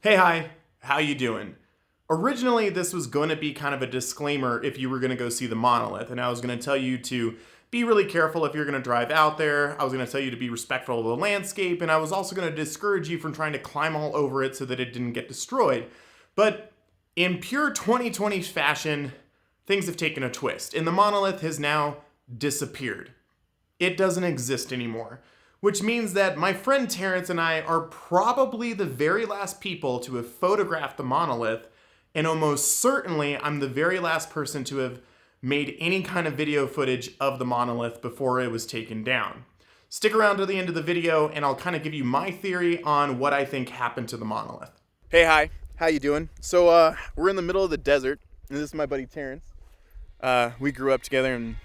Hey, hi, how you doing? Originally, this was going to be kind of a disclaimer if you were going to go see the Monolith, and I was going to tell you to be really careful if you're going to drive out there. I was going to tell you to be respectful of the landscape, and I was also going to discourage you from trying to climb all over it so that it didn't get destroyed. But in pure 2020 fashion, things have taken a twist, and the Monolith has now disappeared. It doesn't exist anymore. Which means that my friend Terrance and I are probably the very last people to have photographed the Monolith, and almost certainly I'm the very last person to have made any kind of video footage of the Monolith before it was taken down. Stick around to the end of the video and I'll kind of give you my theory on what I think happened to the Monolith. Hey, hi, how you doing? So we're in the middle of the desert, and this is my buddy Terrance. We grew up together and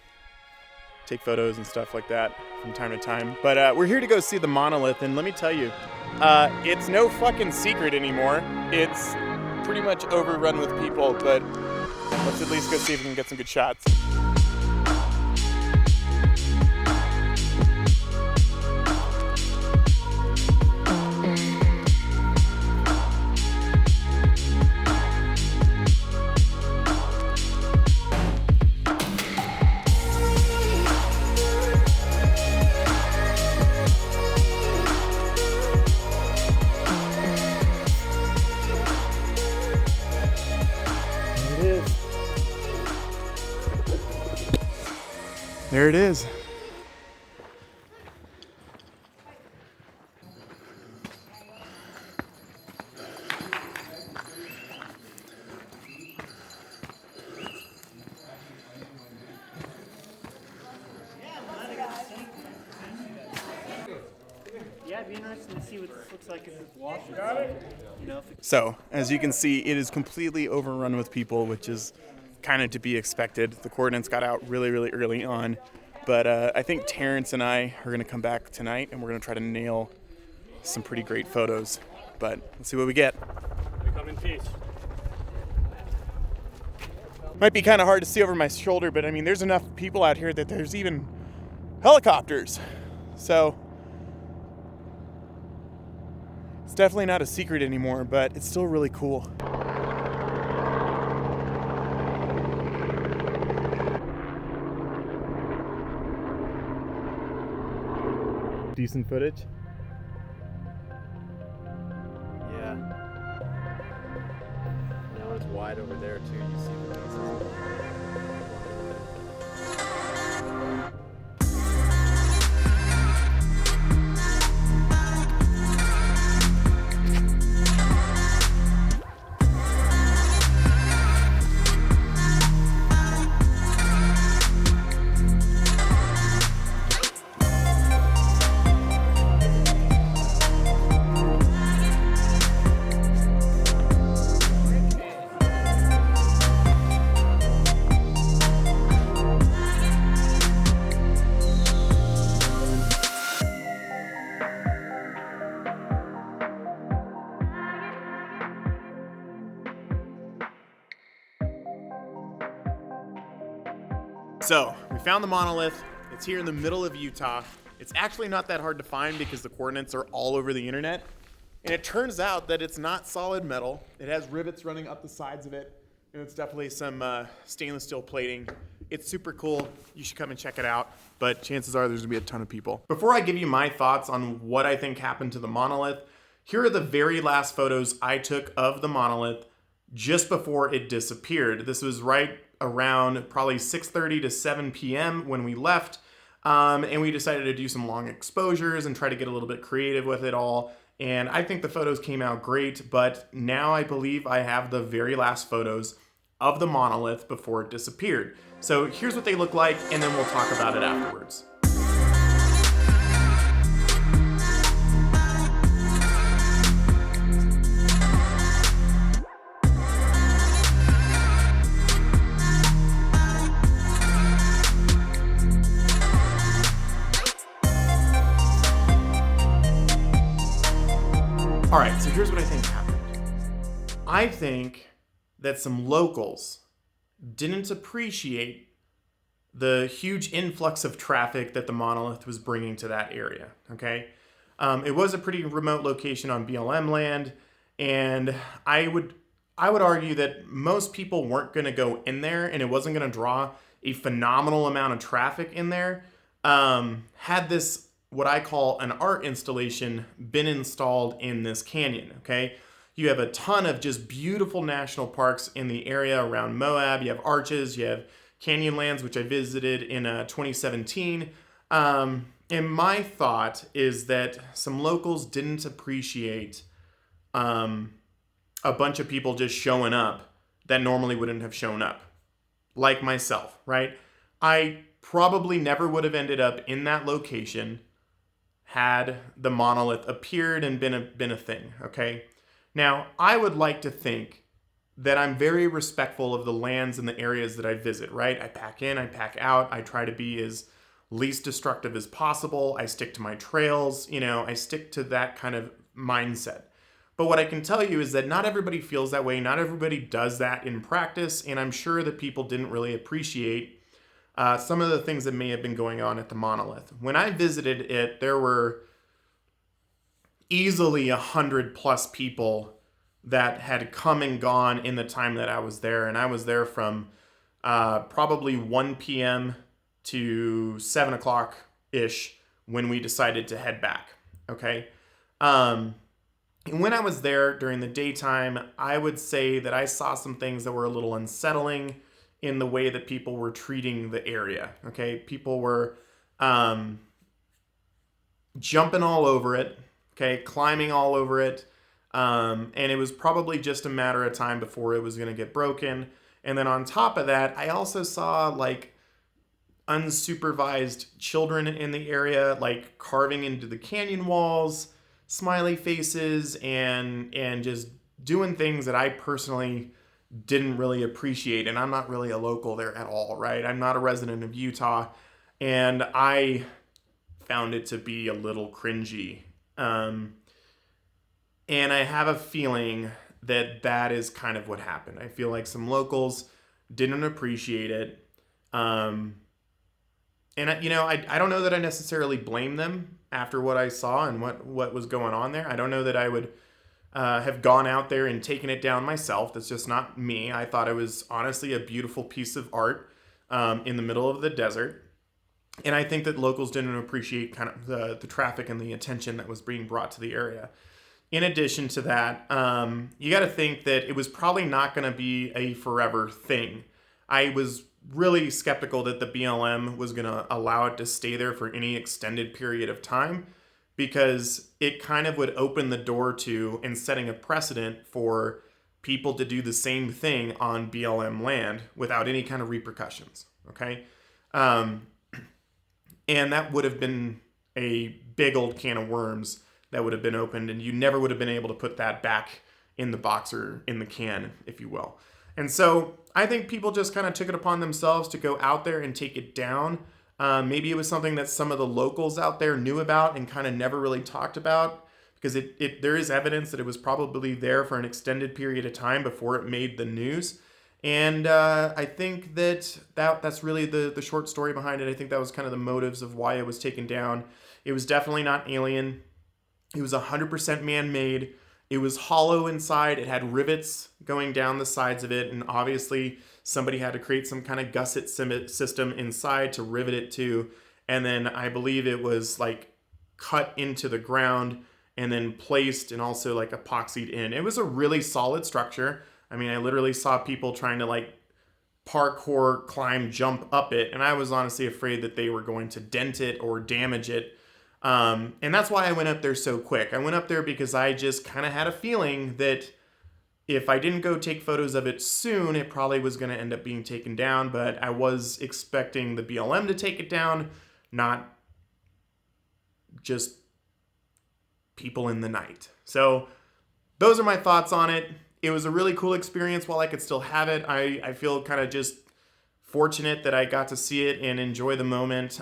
take photos and stuff like that from time to time. But we're here to go see the Monolith, and let me tell you, it's no fucking secret anymore. It's pretty much overrun with people, but let's at least go see if we can get some good shots. There it is. Yeah, it'd be interesting to see what this looks like if it's washed. Got it? You know, So, as you can see, it is completely overrun with people, which is kind of to be expected. The coordinates got out really, really early on. But I think Terrance and I are going to come back tonight, and we're going to try to nail some pretty great photos. But let's see what we get. we come in peace. Might be kind of hard to see over my shoulder, but I mean, there's enough people out here that there's even helicopters. So it's definitely not a secret anymore, but it's still really cool. Decent footage. Yeah. Now it's wide over there too. You see the pieces. So, we found the Monolith. It's here in the middle of Utah. It's actually not that hard to find because the coordinates are all over the internet. And it turns out that it's not solid metal. It has rivets running up the sides of it. And it's definitely some stainless steel plating. It's super cool. You should come and check it out. But chances are there's gonna be a ton of people. Before I give you my thoughts on what I think happened to the Monolith, here are the very last photos I took of the Monolith just before it disappeared. This was right around probably 6:30 to 7 p.m. when we left. And we decided to do some long exposures and try to get a little bit creative with it all. And I think the photos came out great, but now I believe I have the very last photos of the Monolith before it disappeared. So here's what they look like, and then we'll talk about it afterwards. All right, so here's what I think happened. I think that some locals didn't appreciate the huge influx of traffic that the Monolith was bringing to that area, okay? It was a pretty remote location on BLM land, And I would argue that most people weren't going to go in there, and it wasn't going to draw a phenomenal amount of traffic in there. Had this, what I call an art installation, been installed in this canyon. Okay, you have a ton of just beautiful national parks in the area around Moab. You have arches, you have Canyonlands, which I visited in 2017. And my thought is that some locals didn't appreciate a bunch of people just showing up that normally wouldn't have shown up, like myself, right? I probably never would have ended up in that location had the monolith appeared and been a thing, okay? Now, I would like to think that I'm very respectful of the lands and the areas that I visit, right? I pack in, I pack out, I try to be as least destructive as possible. I stick to my trails, I stick to that kind of mindset. But what I can tell you is that not everybody feels that way. Not everybody does that in practice. And I'm sure that people didn't really appreciate some of the things that may have been going on at the monolith. When I visited it, there were easily 100+ people that had come and gone in the time that I was there. And I was there from probably 1 p.m. to 7 o'clock-ish when we decided to head back. Okay? And when I was there during the daytime, I would say that I saw some things that were a little unsettling in the way that people were treating the area. Okay, people were jumping all over it, okay, climbing all over it, and it was probably just a matter of time before it was going to get broken. And then on top of that, I also saw like unsupervised children in the area, like carving into the canyon walls, smiley faces, and just doing things that I personally didn't really appreciate. And I'm not really a local there at all, right? I'm not a resident of Utah, and I found it to be a little cringy. And I have a feeling that that is kind of what happened. I feel like some locals didn't appreciate it. And I don't know that I necessarily blame them after what I saw and what was going on there. I don't know that I would have gone out there and taken it down myself. That's just not me. I thought it was honestly a beautiful piece of art in the middle of the desert. And I think that locals didn't appreciate kind of the traffic and the attention that was being brought to the area. In addition to that, you got to think that it was probably not going to be a forever thing. I was really skeptical that the BLM was going to allow it to stay there for any extended period of time, because it kind of would open the door to and setting a precedent for people to do the same thing on BLM land without any kind of repercussions. Okay. And that would have been a big old can of worms that would have been opened, and you never would have been able to put that back in the box or in the can, if you will. And so I think people just kind of took it upon themselves to go out there and take it down. Maybe it was something that some of the locals out there knew about and kind of never really talked about, because there is evidence that it was probably there for an extended period of time before it made the news. And I think that's really the short story behind it. I think that was kind of the motives of why it was taken down. It was definitely not alien. It was 100% man-made. It was hollow inside. It had rivets going down the sides of it. And obviously somebody had to create some kind of gusset system inside to rivet it to. And then I believe it was like cut into the ground and then placed and also like epoxied in. It was a really solid structure. I mean, I literally saw people trying to like parkour, climb, jump up it. And I was honestly afraid that they were going to dent it or damage it. And that's why I went up there so quick. I went up there because I just kind of had a feeling that if I didn't go take photos of it soon, it probably was going to end up being taken down. But I was expecting the BLM to take it down, not just people in the night. So those are my thoughts on it. It was a really cool experience while I could still have it. I feel kind of just fortunate that I got to see it and enjoy the moment,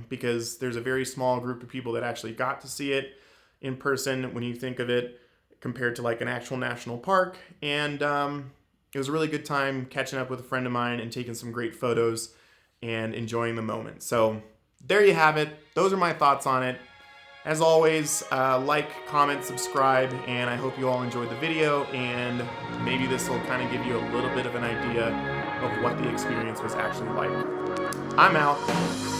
because there's a very small group of people that actually got to see it in person when you think of it compared to like an actual national park. And it was a really good time catching up with a friend of mine and taking some great photos and enjoying the moment. So there you have it. Those are my thoughts on it. As always, like, comment, subscribe, and I hope you all enjoyed the video, and maybe this will kind of give you a little bit of an idea of what the experience was actually like. I'm out.